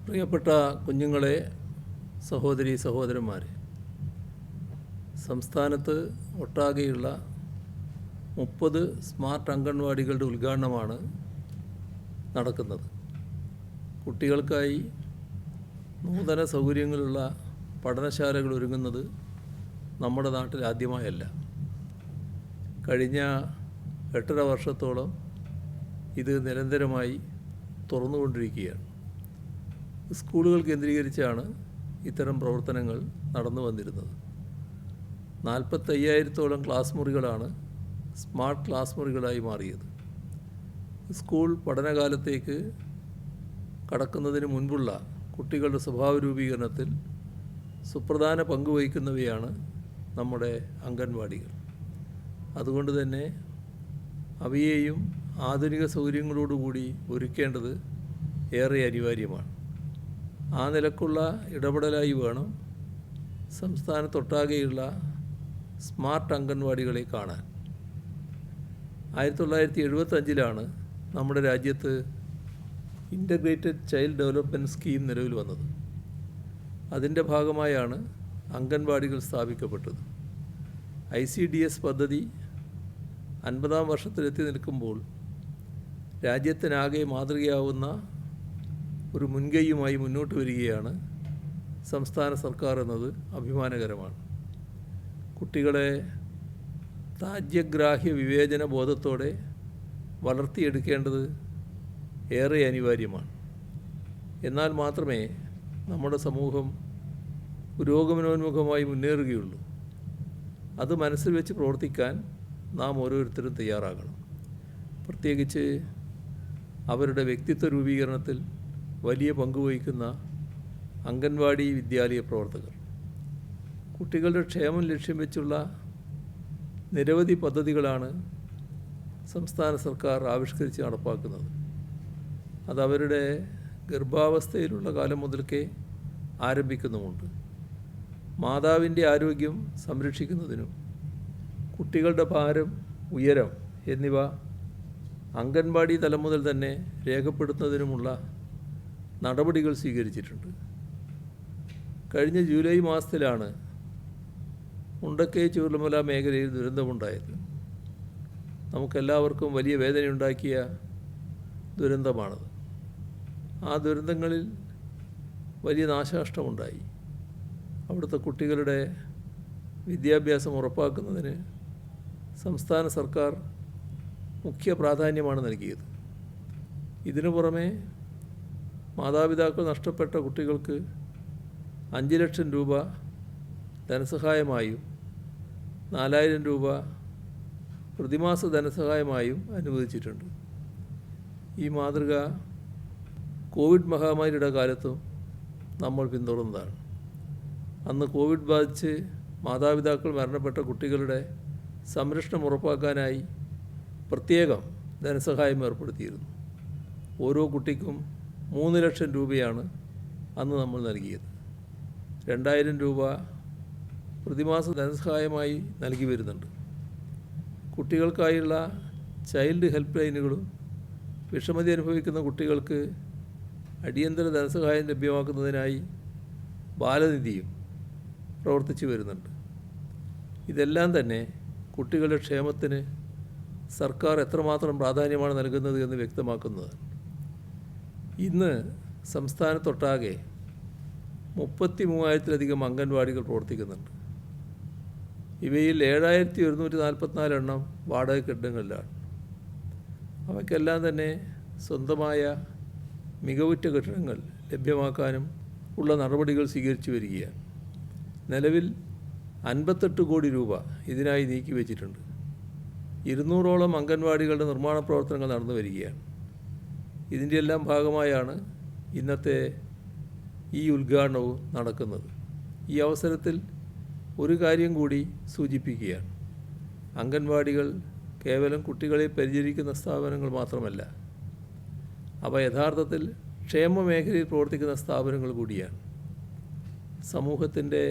പ്രിയപ്പെട്ട കുഞ്ഞുങ്ങളെ, സഹോദരി സഹോദരന്മാരെ, സംസ്ഥാനത്ത് ഒട്ടാകെയുള്ള 30 സ്മാർട്ട് അംഗൻവാടികളുടെ ഉദ്ഘാടനമാണ് നടക്കുന്നത്. കുട്ടികൾക്കായി നൂതന സൗകര്യങ്ങളുള്ള പഠനശാലകൾ ഒരുങ്ങുന്നത് നമ്മുടെ നാട്ടിൽ ആദ്യമായല്ല. കഴിഞ്ഞ 8.5 വർഷത്തോളം ഇത് നിരന്തരമായി തുറന്നുകൊണ്ടിരിക്കുകയാണ്. സ്കൂളുകൾ കേന്ദ്രീകരിച്ചാണ് ഇത്തരം പ്രവർത്തനങ്ങൾ നടന്നു വന്നിരുന്നത്. 45,000-ഓളം ക്ലാസ് മുറികളാണ് സ്മാർട്ട് ക്ലാസ് മുറികളായി മാറിയത്. സ്കൂൾ പഠനകാലത്തേക്ക് കടക്കുന്നതിന് മുൻപുള്ള കുട്ടികളുടെ സ്വഭാവ രൂപീകരണത്തിൽ സുപ്രധാന പങ്ക് വഹിക്കുന്നവയാണ് നമ്മുടെ അംഗൻവാടികൾ. അതുകൊണ്ട് തന്നെ അവയെയും ആധുനിക സൗകര്യങ്ങളോടുകൂടി ഒരുക്കേണ്ടത് ഏറെ അനിവാര്യമാണ്. ആ നിലക്കുള്ള ഇടപെടലായി വേണം സംസ്ഥാനത്തൊട്ടാകെയുള്ള സ്മാർട്ട് അംഗൻവാടികളെ കാണാൻ. 1975 നമ്മുടെ രാജ്യത്ത് ഇൻ്റഗ്രേറ്റഡ് ചൈൽഡ് ഡെവലപ്മെൻറ്റ് സ്കീം നിലവിൽ വന്നത്. അതിൻ്റെ ഭാഗമായാണ് അംഗൻവാടികൾ സ്ഥാപിക്കപ്പെട്ടത്. ICDS പദ്ധതി 50-ാം വർഷത്തിലെത്തി നിൽക്കുമ്പോൾ രാജ്യത്തിനാകെ മാതൃകയാവുന്ന ഒരു മുൻകൈയുമായി മുന്നോട്ട് വരികയാണ് സംസ്ഥാന സർക്കാർ എന്നത് അഭിമാനകരമാണ്. കുട്ടികളെ താജ്യഗ്രാഹ്യ വിവേചന ബോധത്തോടെ വളർത്തിയെടുക്കേണ്ടത് ഏറെ അനിവാര്യമാണ്. എന്നാൽ മാത്രമേ നമ്മുടെ സമൂഹം പുരോഗമനോന്മുഖമായി മുന്നേറുകയുള്ളൂ. അത് മനസ്സിൽ വെച്ച് പ്രവർത്തിക്കാൻ നാം ഓരോരുത്തരും തയ്യാറാകണം. പ്രത്യേകിച്ച് അവരുടെ വ്യക്തിത്വ രൂപീകരണത്തിൽ വലിയ പങ്കുവഹിക്കുന്ന അംഗൻവാടി വിദ്യാലയ പ്രവർത്തകർ. കുട്ടികളുടെ ക്ഷേമം ലക്ഷ്യം വെച്ചുള്ള നിരവധി പദ്ധതികളാണ് സംസ്ഥാന സർക്കാർ ആവിഷ്കരിച്ച് നടപ്പാക്കുന്നത്. അതവരുടെ ഗർഭാവസ്ഥയിലുള്ള കാലം മുതൽക്കേ ആരംഭിക്കുന്നുമുണ്ട്. മാതാവിൻ്റെ ആരോഗ്യം സംരക്ഷിക്കുന്നതിനും കുട്ടികളുടെ ഭാരം, ഉയരം എന്നിവ അംഗൻവാടി തലം മുതൽ തന്നെ രേഖപ്പെടുത്തുന്നതിനുമുള്ള നടപടികൾ സ്വീകരിച്ചിട്ടുണ്ട്. കഴിഞ്ഞ ജൂലൈ മാസത്തിലാണ് മുണ്ടക്കൈ ചൂരൽമല മേഖലയിൽ ദുരന്തമുണ്ടായത്. നമുക്കെല്ലാവർക്കും വലിയ വേദനയുണ്ടാക്കിയ ദുരന്തമാണത്. ആ ദുരന്തങ്ങളിൽ വലിയ നാശനഷ്ടമുണ്ടായി. അവിടുത്തെ കുട്ടികളുടെ വിദ്യാഭ്യാസം ഉറപ്പാക്കുന്നതിന് സംസ്ഥാന സർക്കാർ മുഖ്യ പ്രാധാന്യമാണ് നൽകിയത്. ഇതിനു പുറമെ മാതാപിതാക്കൾ നഷ്ടപ്പെട്ട കുട്ടികൾക്ക് 5 ലക്ഷം രൂപ ധനസഹായമായും 4,000 രൂപ പ്രതിമാസ ധനസഹായമായും അനുവദിച്ചിട്ടുണ്ട്. ഈ മാതൃക കോവിഡ് മഹാമാരിയുടെ കാലത്തും നമ്മൾ പിന്തുടർന്നതാണ്. അന്ന് കോവിഡ് ബാധിച്ച് മാതാപിതാക്കൾ മരണപ്പെട്ട കുട്ടികളുടെ സംരക്ഷണം ഉറപ്പാക്കാനായി പ്രത്യേകം ധനസഹായം ഏർപ്പെടുത്തിയിരുന്നു. ഓരോ കുട്ടിക്കും 3 ലക്ഷം രൂപയാണ് അന്ന് നമ്മൾ നൽകിയത്. 2,000 രൂപ പ്രതിമാസ ധനസഹായമായി നൽകി വരുന്നുണ്ട്. കുട്ടികൾക്കായുള്ള ചൈൽഡ് ഹെൽപ്പ് ലൈനുകളും വിഷമതി അനുഭവിക്കുന്ന കുട്ടികൾക്ക് അടിയന്തര ധനസഹായം ലഭ്യമാക്കുന്നതിനായി ബാലനിധിയും പ്രവർത്തിച്ചു വരുന്നുണ്ട്. ഇതെല്ലാം തന്നെ കുട്ടികളുടെ ക്ഷേമത്തിന് സർക്കാർ എത്രമാത്രം പ്രാധാന്യമാണ് നൽകുന്നത് എന്ന് വ്യക്തമാക്കുന്നതാണ്. ഇന്ന് സംസ്ഥാനത്തൊട്ടാകെ 33,000-ലധികം അംഗൻവാടികൾ പ്രവർത്തിക്കുന്നുണ്ട്. ഇവയിൽ 7,144 എണ്ണം വാടക കെട്ടിടങ്ങളിലാണ്. അവയ്ക്കെല്ലാം തന്നെ സ്വന്തമായ മികവുറ്റ കെട്ടിടങ്ങൾ ലഭ്യമാക്കാനും ഉള്ള നടപടികൾ സ്വീകരിച്ചു വരികയാണ്. നിലവിൽ 58 കോടി രൂപ ഇതിനായി നീക്കിവെച്ചിട്ടുണ്ട്. 200ഓളം അംഗൻവാടികളുടെ നിർമ്മാണ പ്രവർത്തനങ്ങൾ നടന്നു വരികയാണ്. ഇതിൻ്റെ എല്ലാം ഭാഗമായാണ് ഇന്നത്തെ ഈ ഉദ്ഘാടനവും നടക്കുന്നത്. ഈ അവസരത്തിൽ ഒരു കാര്യം കൂടി സൂചിപ്പിക്കുകയാണ്. അംഗൻവാടികൾ കേവലം കുട്ടികളെ പരിചരിക്കുന്ന സ്ഥാപനങ്ങൾ മാത്രമല്ല, അവ യഥാർത്ഥത്തിൽ ക്ഷേമ മേഖലയിൽ പ്രവർത്തിക്കുന്ന സ്ഥാപനങ്ങൾ കൂടിയാണ്. സമൂഹത്തിൻ്റെ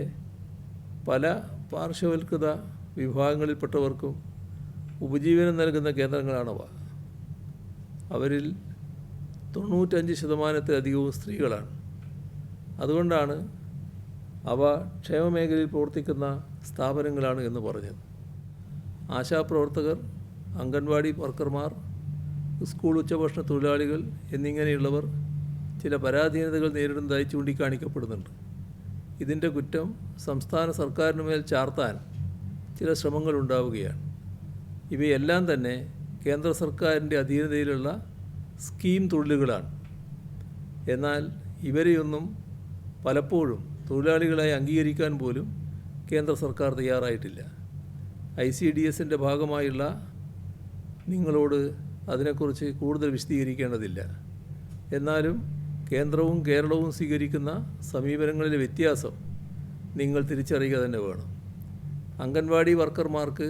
പല പാർശ്വവൽകൃത വിഭാഗങ്ങളിൽപ്പെട്ടവർക്കും ഉപജീവനം നൽകുന്ന കേന്ദ്രങ്ങളാണവ. അവരിൽ 95% സ്ത്രീകളാണ്. അതുകൊണ്ടാണ് അവ ക്ഷേമമേഖലയിൽ പ്രവർത്തിക്കുന്ന സ്ഥാപനങ്ങളാണ് എന്ന് പറഞ്ഞത്. ആശാപ്രവർത്തകർ, അംഗൻവാടി വർക്കർമാർ, സ്കൂൾ ഉച്ചഭക്ഷണ തൊഴിലാളികൾ എന്നിങ്ങനെയുള്ളവർ ചില പരാധീനതകൾ നേരിടുന്നതായി ചൂണ്ടിക്കാണിക്കപ്പെടുന്നുണ്ട്. ഇതിൻ്റെ കുറ്റം സംസ്ഥാന സർക്കാരിന് മേൽ ചാർത്താൻ ചില ശ്രമങ്ങൾ ഉണ്ടാവുകയാണ്. ഇവയെല്ലാം തന്നെ കേന്ദ്ര സർക്കാരിൻ്റെ അധീനതയിലുള്ള സ്കീം തൊഴിലുകളാണ്. എന്നാൽ ഇവരെയൊന്നും പലപ്പോഴും തൊഴിലാളികളായി അംഗീകരിക്കാൻ പോലും കേന്ദ്ര സർക്കാർ തയ്യാറായിട്ടില്ല. ICDSൻ്റെ ഭാഗമായുള്ള നിങ്ങളോട് അതിനെക്കുറിച്ച് കൂടുതൽ വിശദീകരിക്കേണ്ടതില്ല. എന്നാലും കേന്ദ്രവും കേരളവും സ്വീകരിക്കുന്ന സമീപനങ്ങളിലെ വ്യത്യാസം നിങ്ങൾ തിരിച്ചറിയുക തന്നെ വേണം. അംഗൻവാടി വർക്കർമാർക്ക്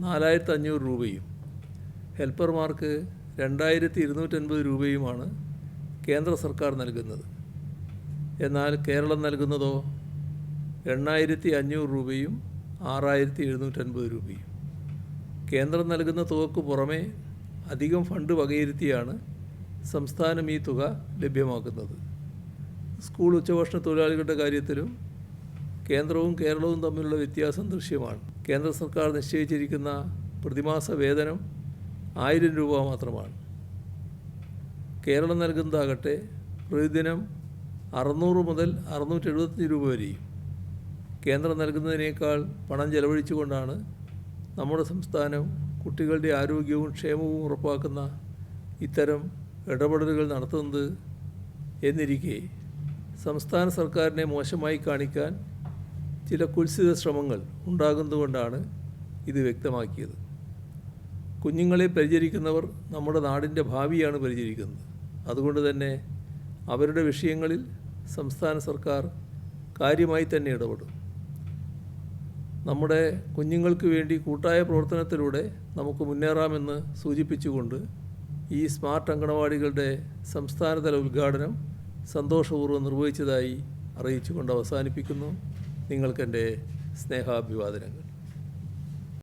4500 രൂപയും ഹെൽപ്പർമാർക്ക് 2250 രൂപയുമാണ് കേന്ദ്ര സർക്കാർ നൽകുന്നത്. എന്നാൽ കേരളം നൽകുന്നതോ 8500 രൂപയും 6750 രൂപയും. കേന്ദ്രം നൽകുന്ന തുകയ്ക്ക് പുറമെ അധികം ഫണ്ട് വകയിരുത്തിയാണ് സംസ്ഥാനം ഈ തുക ലഭ്യമാക്കുന്നത്. സ്കൂൾ ഉച്ചഭക്ഷണ തൊഴിലാളികളുടെ കാര്യത്തിലും കേന്ദ്രവും കേരളവും തമ്മിലുള്ള വ്യത്യാസം ദൃശ്യമാണ്. കേന്ദ്ര സർക്കാർ നിശ്ചയിച്ചിരിക്കുന്ന പ്രതിമാസ വേതനം 1000 രൂപ മാത്രമാണ്. കേരളം നൽകുന്നതാകട്ടെ പ്രതിദിനം 600 മുതൽ 675 രൂപ വരെയും. കേന്ദ്രം നൽകുന്നതിനേക്കാൾ പണം ചെലവഴിച്ചുകൊണ്ടാണ് നമ്മുടെ സംസ്ഥാനം കുട്ടികളുടെ ആരോഗ്യവും ക്ഷേമവും ഉറപ്പാക്കുന്ന ഇത്തരം ഇടപെടലുകൾ നടത്തുന്നത് എന്നിരിക്കെ സംസ്ഥാന സർക്കാരിനെ മോശമായി കാണിക്കാൻ ചില കുത്സിത ശ്രമങ്ങൾ ഉണ്ടാകുന്നതുകൊണ്ടാണ് ഇത് വ്യക്തമാക്കിയത്. കുഞ്ഞുങ്ങളെ പരിചരിക്കുന്നവർ നമ്മുടെ നാടിൻ്റെ ഭാവിയാണ് പരിചരിക്കുന്നത്. അതുകൊണ്ട് തന്നെ അവരുടെ വിഷയങ്ങളിൽ സംസ്ഥാന സർക്കാർ കാര്യമായി തന്നെ ഇടപെടും. നമ്മുടെ കുഞ്ഞുങ്ങൾക്ക് വേണ്ടി കൂട്ടായ പ്രവർത്തനത്തിലൂടെ നമുക്ക് മുന്നേറാമെന്ന് സൂചിപ്പിച്ചുകൊണ്ട് ഈ സ്മാർട്ട് അങ്കണവാടികളുടെ സംസ്ഥാനതല ഉദ്ഘാടനം സന്തോഷപൂർവ്വം നിർവഹിച്ചതായി അറിയിച്ചുകൊണ്ട് അവസാനിപ്പിക്കുന്നു. നിങ്ങൾക്കെൻ്റെ സ്നേഹാഭിവാദനങ്ങൾ.